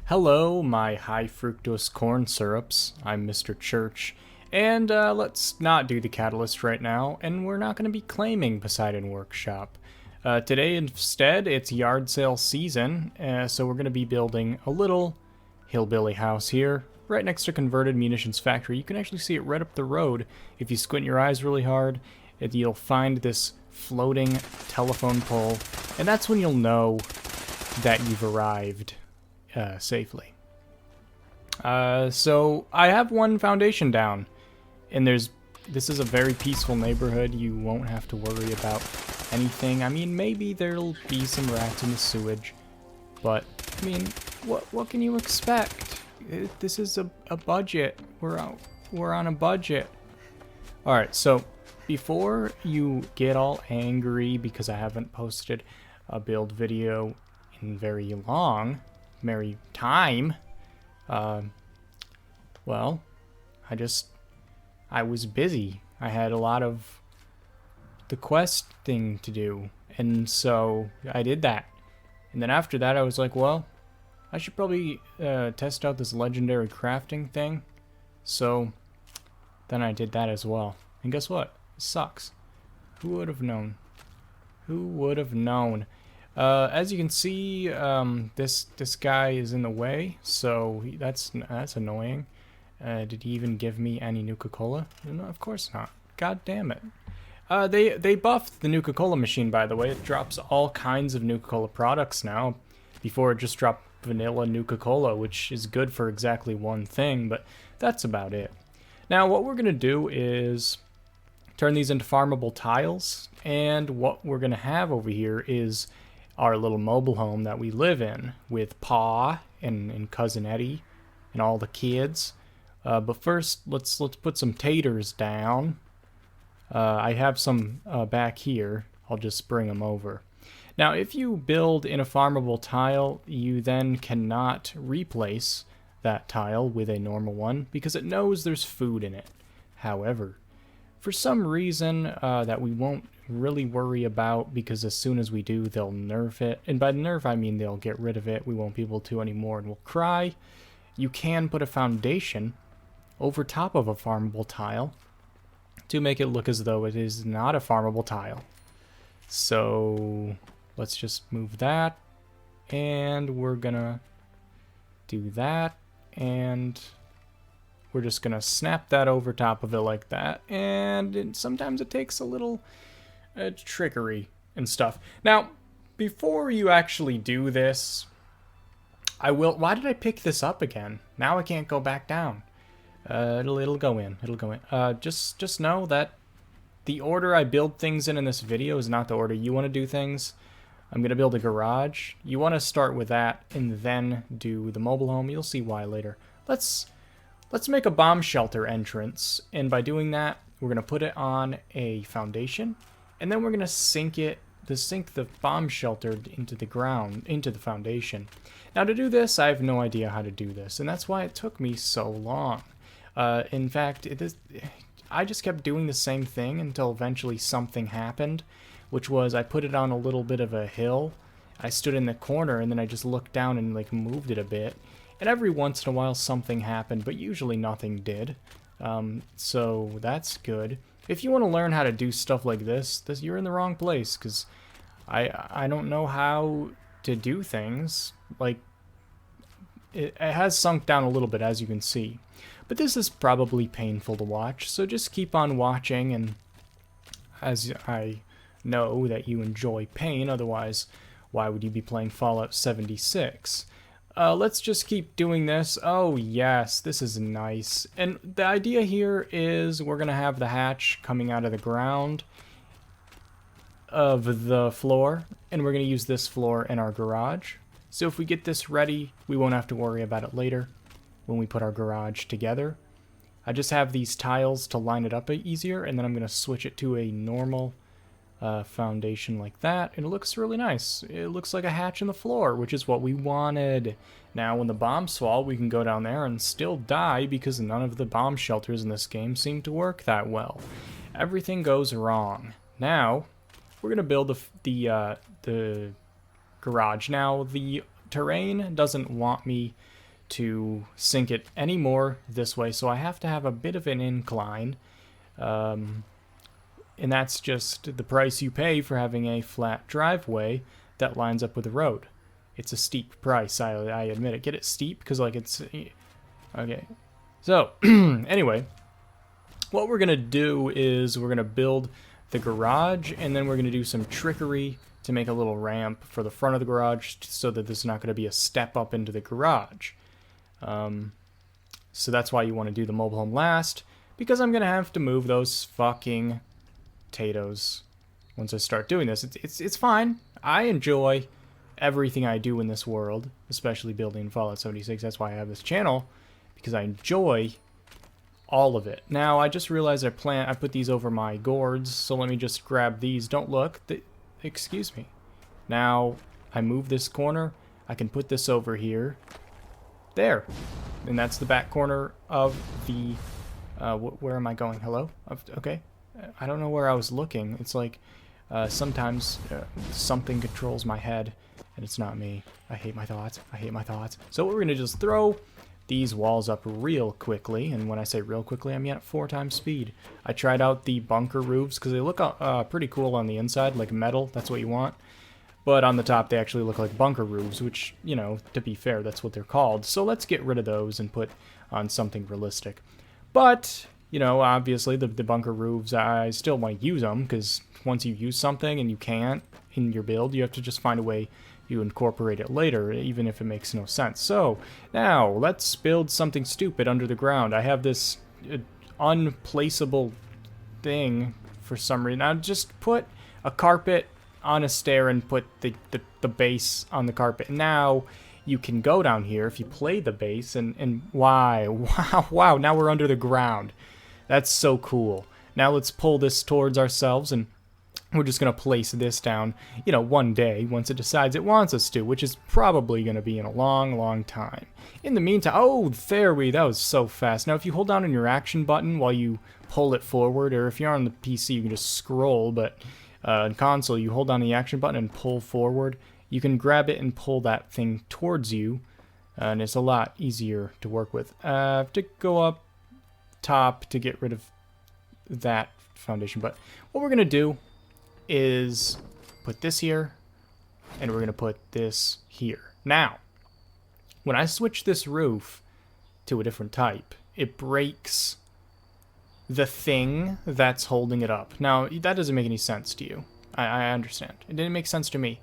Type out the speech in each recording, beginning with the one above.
Hello, my high fructose corn syrups. I'm Mr. Church, and let's not do the catalyst right now, and we're not going to be claiming Poseidon Workshop. Today, instead, it's yard sale season, so we're going to be building a little hillbilly house here, right next to Converted Munitions Factory. You can actually see it right up the road. If you squint your eyes really hard, you'll find this floating telephone pole, and that's when you'll know that you've arrived safely. So I have one foundation down, and this is a very peaceful neighborhood. You won't have to worry about anything. I mean, maybe there'll be some rats in the sewage, but I mean, what can you expect? This is a budget. We're on a budget. All right, so before you get all angry because I haven't posted a build video in very time, well, I was busy. I had a lot of the quest thing to do, and so I did that. And then after that, I was like, well, I should probably test out this legendary crafting thing. So then I did that as well. And guess what? It sucks. Who would have known? Who would have known? As you can see, this guy is in the way, so that's annoying. Did he even give me any Nuka-Cola? No, of course not. God damn it. They buffed the Nuka-Cola machine, by the way. It drops all kinds of Nuka-Cola products now. Before it just dropped vanilla Nuka-Cola, which is good for exactly one thing, but that's about it. Now, what we're going to do is turn these into farmable tiles, and what we're going to have over here is our little mobile home that we live in with Pa and Cousin Eddie and all the kids. But first, let's put some taters down. I have some back here. I'll just bring them over. Now, if you build in a farmable tile, you then cannot replace that tile with a normal one because it knows there's food in it. However, for some reason that we won't really worry about, because as soon as we do, they'll nerf it. And by nerf, I mean they'll get rid of it. We won't be able to anymore and we'll cry. You can put a foundation over top of a farmable tile to make it look as though it is not a farmable tile. So let's just move that, and we're gonna do that, and we're just gonna snap that over top of it like that. And sometimes it takes a little trickery and stuff. Now, before you actually do this, why did I pick this up again? Now I can't go back down. It'll go in. It'll go in. Just know that the order I build things in this video is not the order you want to do things. I'm gonna build a garage. You want to start with that and then do the mobile home. You'll see why later. Let's make a bomb shelter entrance, and by doing that, we're gonna put it on a foundation, and then we're gonna sink the bomb shelter into the ground, into the foundation. Now, to do this, I have no idea how to do this, and that's why it took me so long. In fact, I just kept doing the same thing until eventually something happened, which was I put it on a little bit of a hill. I stood in the corner, and then I just looked down and like moved it a bit. And every once in a while something happened, but usually nothing did. So that's good. If you want to learn how to do stuff like this, you're in the wrong place, because I don't know how to do things. Like, it has sunk down a little bit, as you can see. But this is probably painful to watch, so just keep on watching, and as I know that you enjoy pain, otherwise why would you be playing Fallout 76? Let's just keep doing this. Oh yes, this is nice. And the idea here is we're gonna have the hatch coming out of the ground of the floor, and we're gonna use this floor in our garage. So if we get this ready, we won't have to worry about it later when we put our garage together. I just have these tiles to line it up easier, and then I'm gonna switch it to a normal foundation like that, and it looks really nice. It looks like a hatch in the floor, which is what we wanted. Now, when the bombs fall, we can go down there and still die because none of the bomb shelters in this game seem to work that well. Everything goes wrong. Now, we're gonna build the garage. Now, the terrain doesn't want me to sink it any more this way, so I have to have a bit of an incline. And that's just the price you pay for having a flat driveway that lines up with the road. It's a steep price, I admit it. Get it steep? Because, like, it's... Okay. So, anyway, what we're going to do is we're going to build the garage, and then we're going to do some trickery to make a little ramp for the front of the garage so that there's not going to be a step up into the garage. So that's why you want to do the mobile home last, because I'm going to have to move those fucking potatoes once I start doing this. It's fine. I enjoy everything I do in this world, especially building Fallout 76. That's why I have this channel, because I enjoy all of it. Now, I just realized I put these over my gourds, so let me just grab these. Don't look. Excuse me. Now, I move this corner. I can put this over here. There. And that's the back corner of the... where am I going? Hello? Okay. I don't know where I was looking. It's like sometimes something controls my head, and it's not me. I hate my thoughts. I hate my thoughts. So we're going to just throw these walls up real quickly, and when I say real quickly, I mean at 4 times speed. I tried out the bunker roofs because they look pretty cool on the inside, like metal. That's what you want. But on the top, they actually look like bunker roofs, which, you know, to be fair, that's what they're called. So let's get rid of those and put on something realistic. But, you know, obviously the bunker roofs, I still want to use them, because once you use something and you can't in your build, you have to just find a way to incorporate it later, even if it makes no sense. So, now, let's build something stupid under the ground. I have this unplaceable thing for some reason. I'll just put a carpet on a stair and put the base on the carpet. Now you can go down here if you play the base, and why? Wow, now we're under the ground. That's so cool. Now let's pull this towards ourselves, and we're just going to place this down, you know, one day once it decides it wants us to, which is probably going to be in a long, long time. In the meantime, oh, that was so fast. Now, if you hold down on your action button while you pull it forward, or if you're on the PC, you can just scroll, but in console, you hold down the action button and pull forward. You can grab it and pull that thing towards you, and it's a lot easier to work with. I have to go up top to get rid of that foundation, but what we're going to do is put this here, and we're going to put this here. Now, when I switch this roof to a different type, it breaks the thing that's holding it up. Now, that doesn't make any sense to you. I understand. It didn't make sense to me.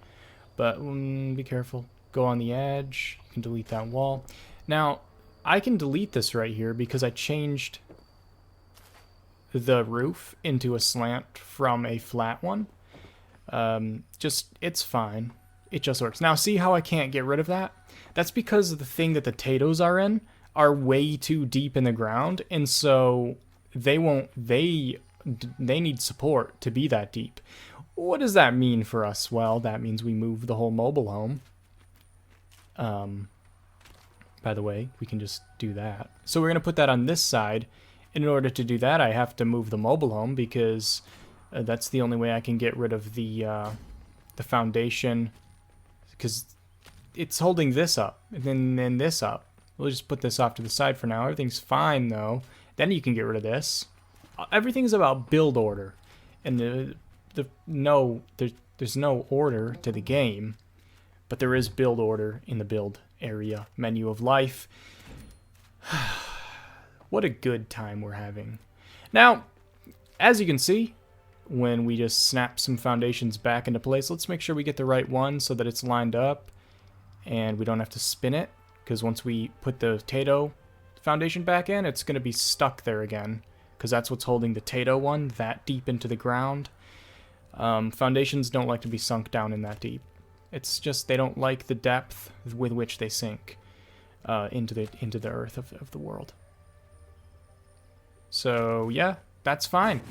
But be careful. Go on the edge. You can delete that wall. Now, I can delete this right here because I changed the roof into a slant from a flat one. It's fine. It just works. Now, see how I can't get rid of that? That's because the thing that the potatoes are in are way too deep in the ground, and so they need support to be that deep. What does that mean for us? Well, that means we move the whole mobile home. By the way, we can just do that. So we're going to put that on this side. In order to do that, I have to move the mobile home because that's the only way I can get rid of the foundation, because it's holding this up and then this up. We'll just put this off to the side for now. Everything's fine, though. Then you can get rid of this. Everything's about build order, and there's no order to the game, but there is build order in the build area menu of life. What a good time we're having. Now, as you can see, when we just snap some foundations back into place, let's make sure we get the right one so that it's lined up and we don't have to spin it, because once we put the potato foundation back in, it's going to be stuck there again, because that's what's holding the potato one that deep into the ground. Foundations don't like to be sunk down in that deep. It's just they don't like the depth with which they sink into the earth of the world. So yeah, that's fine.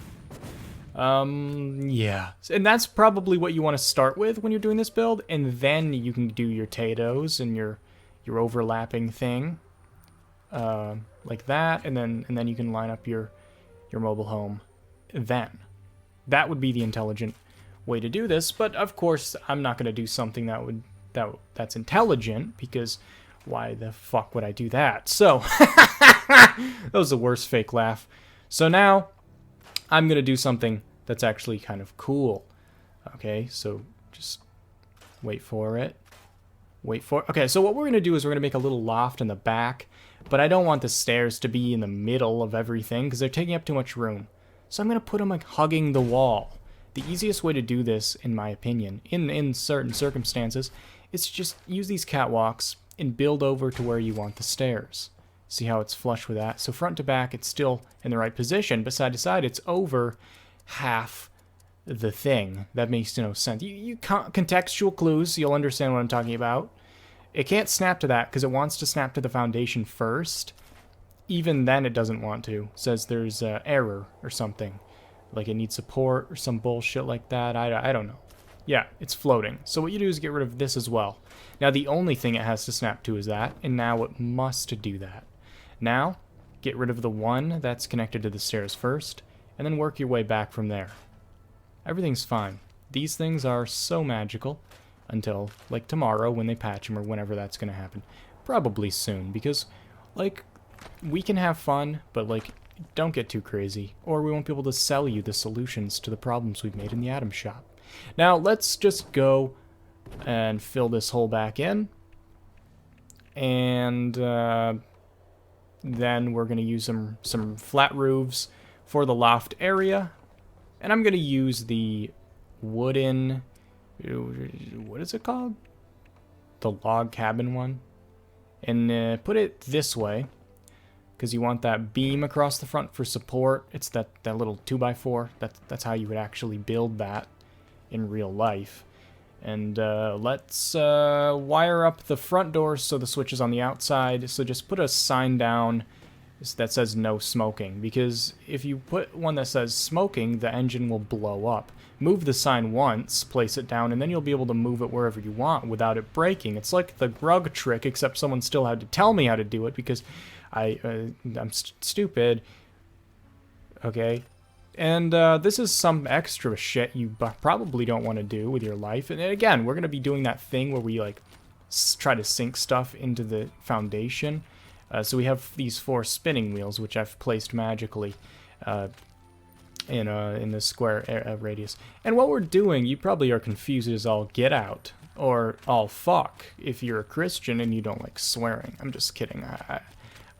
Yeah, and that's probably what you want to start with when you're doing this build, and then you can do your potatoes and your overlapping thing, like that, and then you can line up your mobile home. Then that would be the intelligent way to do this. But of course, I'm not going to do something that's intelligent, because Why the fuck would I do that? So, that was the worst fake laugh. So now, I'm going to do something that's actually kind of cool. Okay, so just wait for it. Okay, so what we're going to do is we're going to make a little loft in the back, but I don't want the stairs to be in the middle of everything because they're taking up too much room. So I'm going to put them like hugging the wall. The easiest way to do this, in my opinion, in certain circumstances, is to just use these catwalks and build over to where you want the stairs. See how it's flush with that? So front to back, it's still in the right position, but side to side, it's over half the thing. That makes no sense. You contextual clues, you'll understand what I'm talking about. It can't snap to that because it wants to snap to the foundation first. Even then, it doesn't want to. It says there's error or something. Like it needs support or some bullshit like that. I don't know. Yeah, it's floating. So what you do is get rid of this as well. Now, the only thing it has to snap to is that, and now it must do that. Now, get rid of the one that's connected to the stairs first, and then work your way back from there. Everything's fine. These things are so magical until, like, tomorrow when they patch them or whenever that's going to happen. Probably soon, because, like, we can have fun, but, like, don't get too crazy, or we won't be able to sell you the solutions to the problems we've made in the Atom Shop. Now, let's just go and fill this hole back in, and then we're going to use some flat roofs for the loft area, and I'm going to use the wooden, what is it called? The log cabin one, and put it this way, because you want that beam across the front for support. It's that little 2x4. That's how you would actually build that in real life. And let's wire up the front doors so the switch is on the outside. So just put a sign down that says no smoking, because if you put one that says smoking, the engine will blow up. Move the sign once, place it down, and then you'll be able to move it wherever you want without it breaking. It's like the rug trick, except someone still had to tell me how to do it because I'm stupid. Okay. And this is some extra shit you probably don't want to do with your life. And again, we're going to be doing that thing where we like try to sink stuff into the foundation. So we have these 4 spinning wheels, which I've placed magically in the square radius. And what we're doing, you probably are confused as all get out. Or all fuck if you're a Christian and you don't like swearing. I'm just kidding.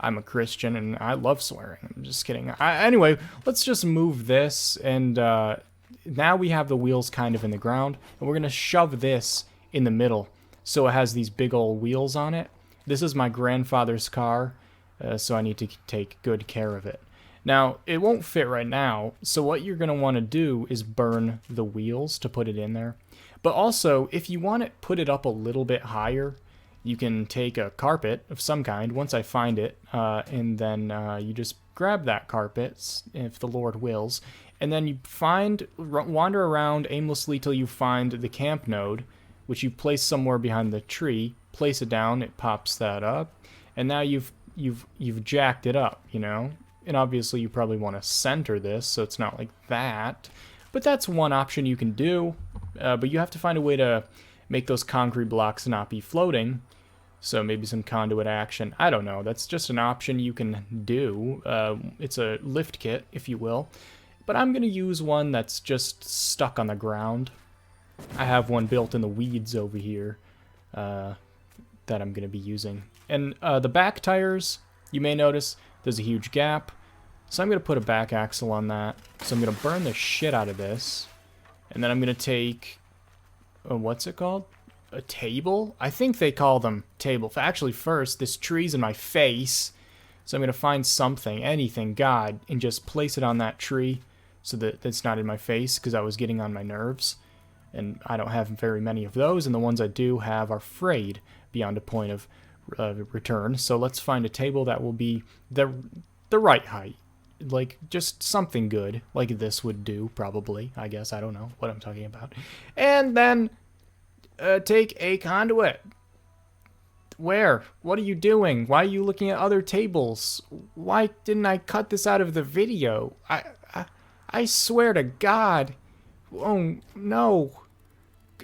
I'm a Christian and I love swearing. I'm just kidding. Anyway, let's just move this, and now we have the wheels kind of in the ground, and we're going to shove this in the middle so it has these big old wheels on it. This is my grandfather's car, so I need to take good care of it. Now, it won't fit right now, so what you're going to want to do is burn the wheels to put it in there. But also, if you want to put it up a little bit higher, you can take a carpet of some kind, once I find it, and then you just grab that carpet, if the Lord wills, and then you wander around aimlessly till you find the camp node, which you place somewhere behind the tree, place it down, it pops that up, and now you've jacked it up, you know? And obviously you probably want to center this, so it's not like that, but that's one option you can do, but you have to find a way to make those concrete blocks not be floating. So maybe some conduit action. I don't know. That's just an option you can do. It's a lift kit, if you will. But I'm going to use one that's just stuck on the ground. I have one built in the weeds over here that I'm going to be using. And the back tires, you may notice there's a huge gap. So I'm going to put a back axle on that. So I'm going to burn the shit out of this. And then I'm going to take... what's it called? A table? I think they call them table. Actually, first, this tree's in my face. So I'm going to find something, anything, God, and just place it on that tree so that it's not in my face because I was getting on my nerves. And I don't have very many of those, and the ones I do have are frayed beyond a point of return. So let's find a table that will be the right height. Like, just something good, like this would do, probably, I guess. I don't know what I'm talking about. And then... take a conduit. Where? What are you doing? Why are you looking at other tables? Why didn't I cut this out of the video? I swear to God. Oh, no.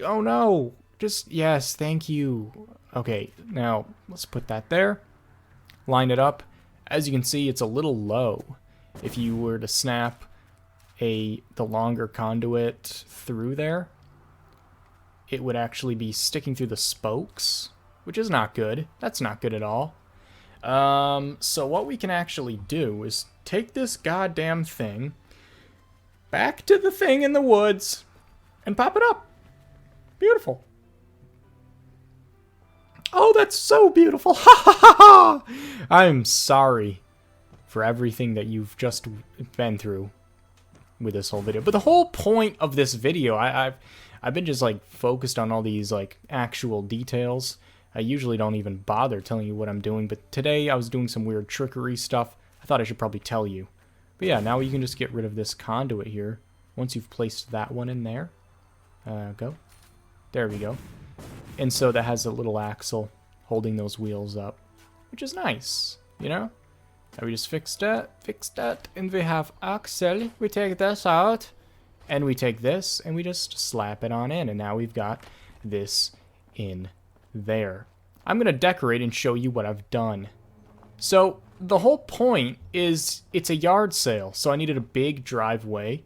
Oh, no. Just, yes, thank you. Okay, now let's put that there. Line it up. As you can see, it's a little low. If you were to snap the longer conduit through there, it would actually be sticking through the spokes, which is not good. That's not good at all. So what we can actually do is take this goddamn thing back to the thing in the woods and pop it up. Beautiful. Oh, that's so beautiful. Ha ha ha ha. I'm sorry for everything that you've just been through with this whole video. But the whole point of this video, I've been just like focused on all these like actual details. I usually don't even bother telling you what I'm doing, but today I was doing some weird trickery stuff. I thought I should probably tell you. But yeah, now you can just get rid of this conduit here. Once you've placed that one in there. Go. There we go. And so that has a little axle holding those wheels up, which is nice, you know? And we just fix that, and we have axle. We take this out, and we take this, and we just slap it on in, and now we've got this in there. I'm going to decorate and show you what I've done. So the whole point is it's a yard sale, so I needed a big driveway,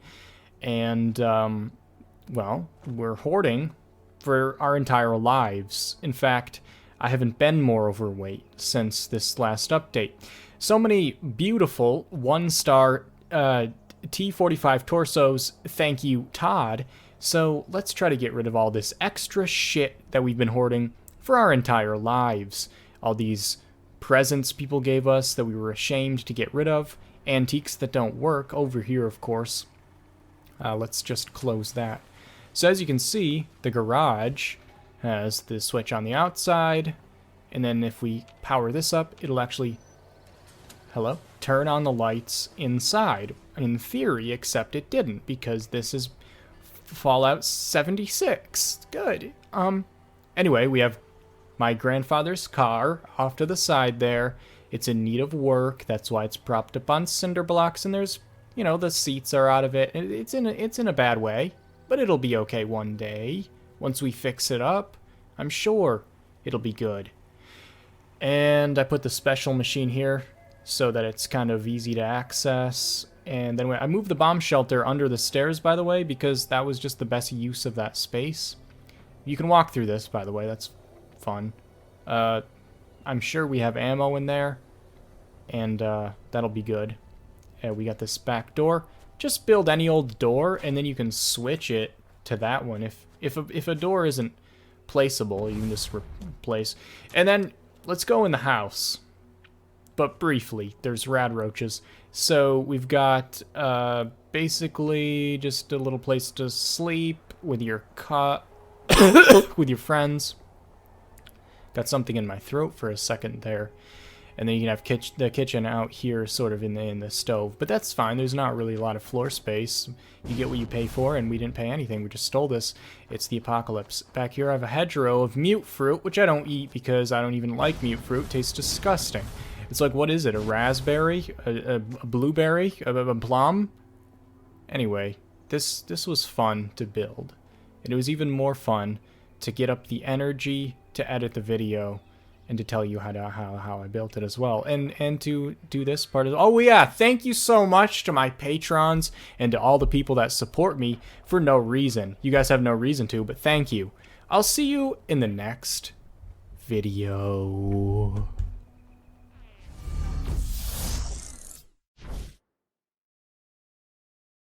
and, well, we're hoarding for our entire lives. In fact, I haven't been more overweight since this last update. So many beautiful one-star T45 torsos, thank you, Todd. So let's try to get rid of all this extra shit that we've been hoarding for our entire lives. All these presents people gave us that we were ashamed to get rid of. Antiques that don't work, over here of course. Let's just close that. So as you can see, the garage has the switch on the outside, and then if we power this up, it'll actually, hello, turn on the lights inside. In theory, except it didn't, because this is Fallout 76. Good. Anyway, we have my grandfather's car off to the side there. It's in need of work. That's why it's propped up on cinder blocks, and there's, you know, the seats are out of it. It's in a bad way. But it'll be okay one day. Once we fix it up, I'm sure it'll be good. And I put the special machine here so that it's kind of easy to access. And then I moved the bomb shelter under the stairs, by the way, because that was just the best use of that space. You can walk through this, by the way. That's fun. I'm sure we have ammo in there. And that'll be good. We got this back door. Just build any old door, and then you can switch it to that one. If a door isn't placeable, you can just replace. And then let's go in the house. But briefly, there's rad roaches. So we've got basically just a little place to sleep with your with your friends. Got something in my throat for a second there. And then you can have the kitchen out here sort of in the stove. But that's fine. There's not really a lot of floor space. You get what you pay for, and we didn't pay anything. We just stole this. It's the apocalypse. Back here I have a hedgerow of mute fruit, which I don't eat because I don't even like mute fruit. It tastes disgusting. It's like, what is it? A raspberry? A blueberry? A plum? Anyway, this was fun to build. And it was even more fun to get up the energy to edit the video. And to tell you how I built it as well. And to do this part of... Oh, yeah, thank you so much to my patrons and to all the people that support me for no reason. You guys have no reason to, but thank you. I'll see you in the next video.